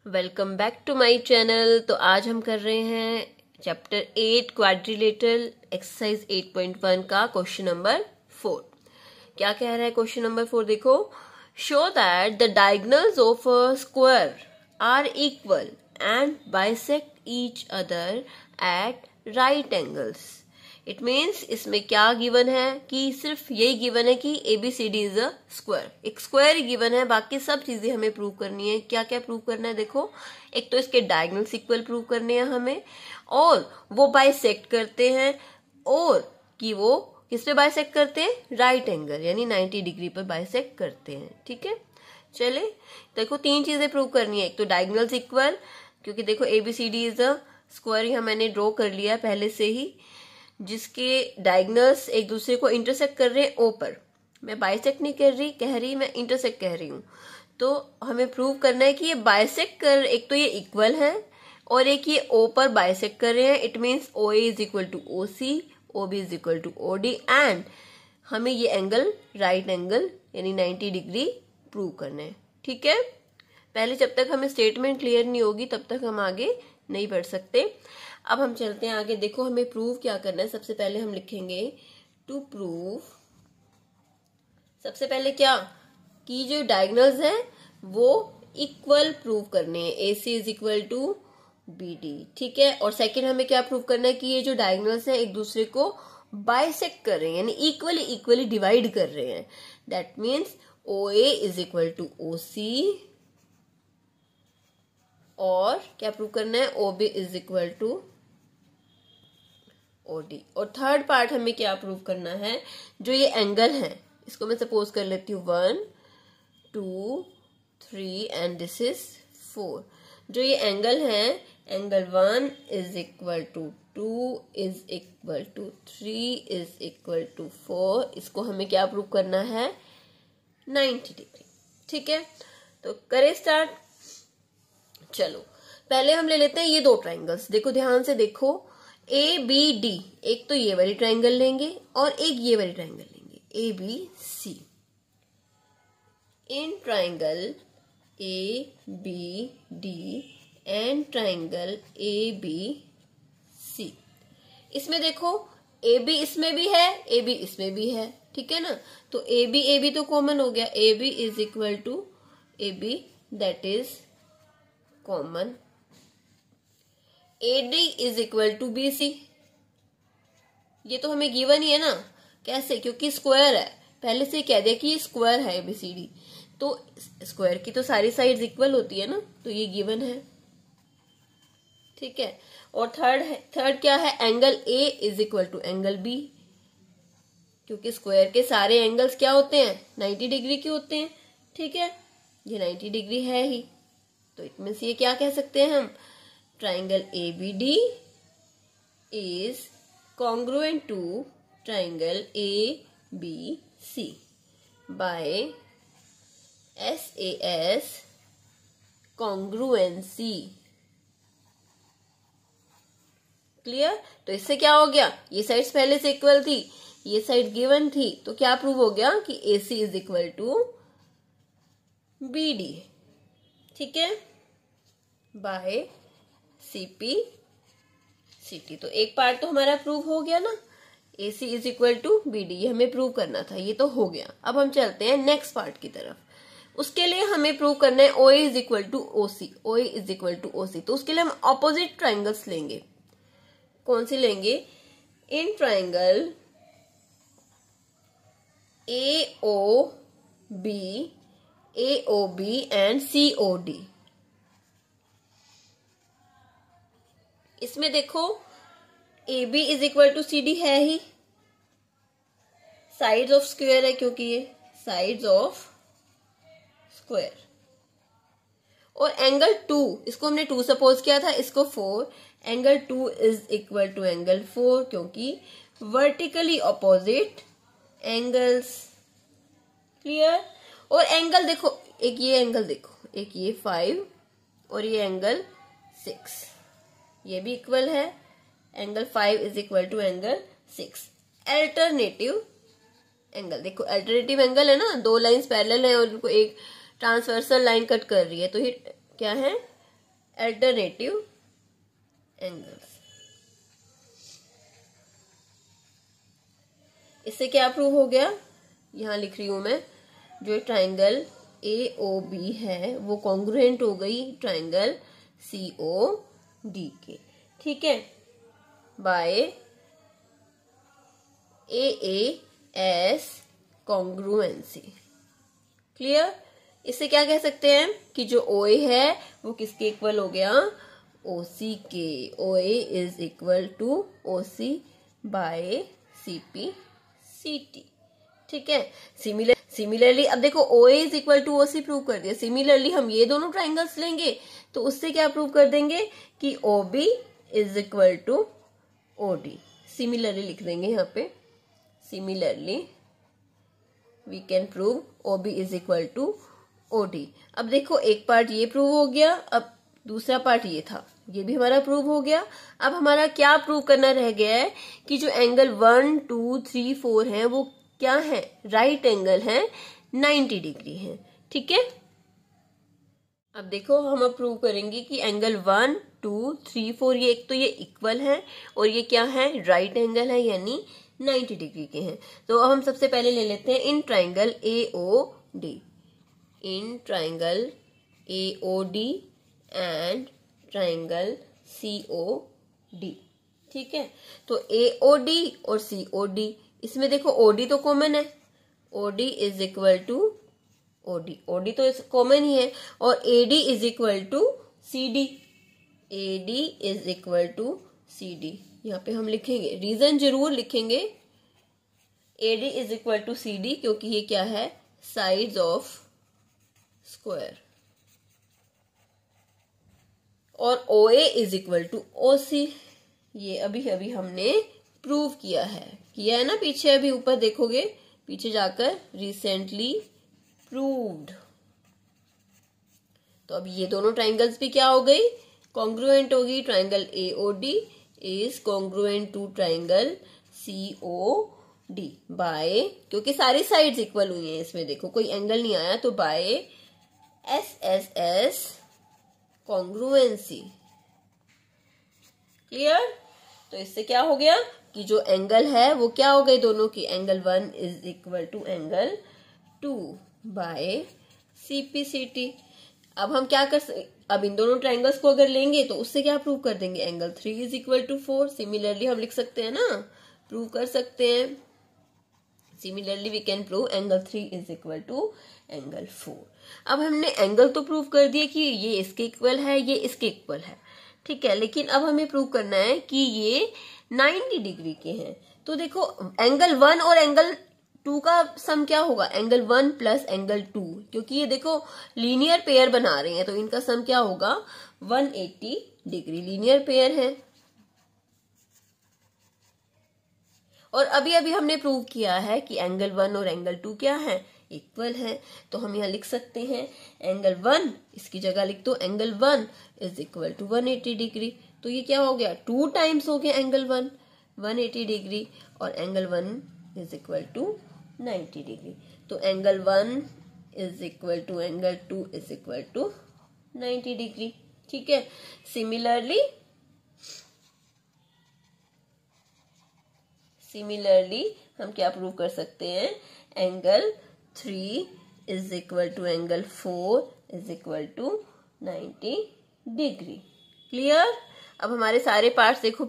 Welcome back to my channel. तो आज हम कर रहे हैं चैप्टर 8 क्वाड्रिलेटरल एक्सरसाइज 8.1 का क्वेश्चन नंबर 4। क्या कह रहा है क्वेश्चन नंबर 4? देखो, show that the diagonals of a square are equal and bisect each other at right angles. It means इसमें क्या गिवन है कि सिर्फ यही गिवन है कि ABCD इज अ स्क्वायर। एक स्क्वायर ही गिवन है, बाकी सब चीजें हमें प्रूव करनी है। क्या क्या प्रूव करना है? देखो, एक तो इसके डायगोनल्स इक्वल प्रूव करने हैं हमें, और वो बाइसेक्ट करते हैं, और कि वो किस पे बाइसेक्ट करते हैं? राइट एंगल, यानी 90 डिग्री पर बाइसेक्ट करते हैं। ठीक है, चले देखो, तीन चीजें प्रूव करनी है। एक तो डायगोनल्स इक्वल, क्योंकि देखो ABCD इज अ स्क्वायर यहाँ मैंने ड्रॉ कर लिया पहले से ही, जिसके डायगोनल्स एक दूसरे को इंटरसेक्ट कर रहे हैं O पर। मैं बाइसेक्ट नहीं कह रही, मैं इंटरसेक्ट कह रही हूँ। तो हमें प्रूव करना है कि ये बाइसेक्ट कर, एक तो ये इक्वल है और एक ये O पर बाइसेक्ट कर रहे हैं। It means OA is equal to OC, OB is equal to OD, and हमें ये एंगल राइट एंगल यानी 90 डिग्री प्रूव करना है। ठीक है, पहले जब तक हमें स्टेटमेंट क्लियर नहीं होगी तब तक हम आगे नहीं बढ़ सकते। अब हम चलते हैं आगे। देखो, हमें प्रूव क्या करना है। सबसे पहले हम लिखेंगे टू प्रूव, सबसे पहले क्या कि जो डायगोनल्स है वो इक्वल प्रूव करने हैं। AC is equal to BD। ठीक है, और सेकंड हमें क्या प्रूव करना है कि ये जो डायगोनल्स है एक दूसरे को बाइसेक्ट कर रहे हैं, यानी इक्वली डिवाइड कर रहे हैं। That means OA is equal to OC, और क्या प्रूव करना है? OB is equal to OD। और थर्ड पार्ट हमें क्या प्रूव करना है? जो ये एंगल है, इसको मैं सपोज कर लेती हूँ 1 2 3 एंड दिस इज 4। जो ये एंगल है, angle 1 is equal to 2 is equal to 3 is equal to 4। इसको हमें क्या प्रूव करना है? 90 डिग्री। ठीक है, तो करें स्टार्ट। चलो, पहले हम ले लेते हैं ये दो ट्राइंगल्स। देखो, ध्यान से देखो, ABD, एक तो ये वाली ट्राइंगल लेंगे और एक ये वाली ट्राइंगल लेंगे, ABC। In triangle ABD and triangle ABC, इसमें देखो AB इसमें भी है, AB इसमें भी है। ठीक है ना, तो AB तो कॉमन हो गया। AB is equal to AB, that is common. AD is equal to BC, ये तो हमें गिवन ही है ना। कैसे? क्योंकि स्क्वायर है, पहले से कह दिया कि ये स्क्वायर है ABCD, तो स्क्वायर की तो सारी साइड्स इक्वल होती है ना, तो ये गिवन है। ठीक है, और थर्ड क्या है? Angle A is equal to angle B, क्योंकि स्क्वायर के सारे एंगल्स क्या होते हैं? 90 डिग्री के होते हैं। ठीक है, ये 90 डिग्री है ही, तो इट मीन्स ये क्या कह सकते हैं हम? Triangle ABD is congruent to triangle ABC by SAS congruency। Clear? तो इससे क्या हो गया? ये साइड्स पहले से इक्वल थी, ये साइड गिवन थी, तो क्या प्रूव हो गया कि AC is equal to BD। ठीक है, बाय CP/CT। तो एक पार्ट तो हमारा प्रूव हो गया ना, AC is equal to BD, ये हमें प्रूव करना था, ये तो हो गया। अब हम चलते हैं नेक्स्ट पार्ट की तरफ। उसके लिए हमें प्रूव करना है OA is equal to OC, OA is equal to OC। तो उसके लिए हम ऑपोजिट ट्राइंगल्स लेंगे। कौन सी लेंगे? इन ट्राइंगल AOB एंड COD, इसमें देखो AB is equal to CD है ही, साइड्स ऑफ स्क्वायर है, क्योंकि ये साइड्स ऑफ स्क्वायर। और एंगल 2, इसको हमने 2 सपोज किया था, इसको 4। Angle 2 is equal to angle 4, क्योंकि वर्टिकली ऑपोजिट एंगल्स। क्लियर? और एंगल देखो, एक ये एंगल देखो, एक ये 5 और ये एंगल 6, ये भी इक्वल है। Angle 5 is equal to angle 6। Alternative angle, देखो अल्टरनेटिव एंगल है ना, दो लाइंस पैरेलल है और उनको एक ट्रांसवर्सल लाइन कट कर रही है, तो ये क्या है? Alternative angles. इससे क्या प्रूव हो गया, यहां लिख रही हूं मैं, जो ट्राइंगल AOB है वो कॉन्ग्रुएंट हो गई ट्राइंगल COD के, ठीक है, बाय AAS कॉन्ग्रुएंसी। क्लियर। इससे क्या कह सकते हैं कि जो OA है वो किसके इक्वल हो गया, OC के। OA is equal to OC by CPCT, ठीक है। सिमिलरली अब देखो OA is equal to OC prove कर दिया। सिमिलरली हम ये दोनों ट्राइंगल्स लेंगे तो उससे क्या प्रूव कर देंगे कि OB is equal to OD। Similarly लिख देंगे यहाँ पे, similarly we can prove OB is equal to OD। अब देखो एक पार्ट ये प्रूव हो गया, अब दूसरा पार्ट ये था, ये भी हमारा प्रूव हो गया। अब हमारा क्या प्रूव करना रह गया है कि जो एंगल 1, 2, 3, 4 है वो क्या है, राइट एंगल है, 90 डिग्री है, ठीक है। अब देखो हम अब प्रूव करेंगे कि एंगल 1, 2, 3, 4 ये एक तो ये इक्वल है और ये क्या है, राइट एंगल है, यानी 90 डिग्री के हैं। तो अब हम सबसे पहले ले लेते हैं in triangle AOD, in triangle AOD and triangle COD, ठीक है। तो AOD और COD, इसमें देखो OD तो कॉमन है, OD is equal to OD तो कॉमन ही है, और AD is equal to CD, AD is equal to CD। यहाँ पे हम लिखेंगे, रीजन जरूर लिखेंगे, AD is equal to CD, क्योंकि ये क्या है, साइड्स ऑफ स्क्वायर। और OA is equal to OC, ये अभी अभी हमने प्रूव किया है ना, पीछे अभी ऊपर देखोगे, पीछे जाकर रिसेंटली प्रूव्ड। तो अब ये दोनों ट्राइंगल्स भी क्या हो गई, कॉन्ग्रुएंट होगी। Triangle AOD is congruent to triangle COD by, क्योंकि सारी साइड्स इक्वल हुई हैं इसमें, देखो कोई एंगल नहीं आया, तो बाय SSS कॉन्ग्रुएंसी। क्लियर। तो इससे क्या हो गया कि जो एंगल है वो क्या हो गए दोनों की, angle 1 is equal to angle 2 by CPCT। अब हम क्या अब इन दोनों ट्राइंगल्स को अगर लेंगे तो उससे क्या प्रूव कर देंगे, angle 3 is equal to 4। Similarly हम लिख सकते हैं ना, प्रूव कर सकते हैं। Similarly we can prove angle 3 is equal to angle 4। अब हमने एंगल तो प्रूव कर दिया कि ये इसके इक्वल है, ये इसके इक्वल है, ठीक है, लेकिन अब हमें प्रूव करना है कि ये 90 डिग्री के हैं। तो देखो एंगल 1 और एंगल 2 का सम क्या होगा, एंगल 1 प्लस एंगल 2, क्योंकि ये देखो लीनियर पेयर बना रहे हैं, तो इनका सम क्या होगा, 180 डिग्री, लीनियर पेयर है। और अभी अभी हमने प्रूव किया है कि एंगल 1 और एंगल 2 क्या है, इक्वल है। तो हम यहाँ लिख सकते हैं एंगल 1, इसकी जगह लिख दो angle 1 is equal to 180 degree. तो ये क्या हो गया, 2 टाइम्स हो गया एंगल 1 180 डिग्री, और angle 1 is equal to 90 degree. तो angle 1 is equal to angle 2 is equal to 90 degree, ठीक है। सिमिलरली हम क्या प्रूव कर सकते हैं, angle 3 is equal to angle 4 is equal to 90 degree. Clear. अब हमारे सारे पार्ट्स देखो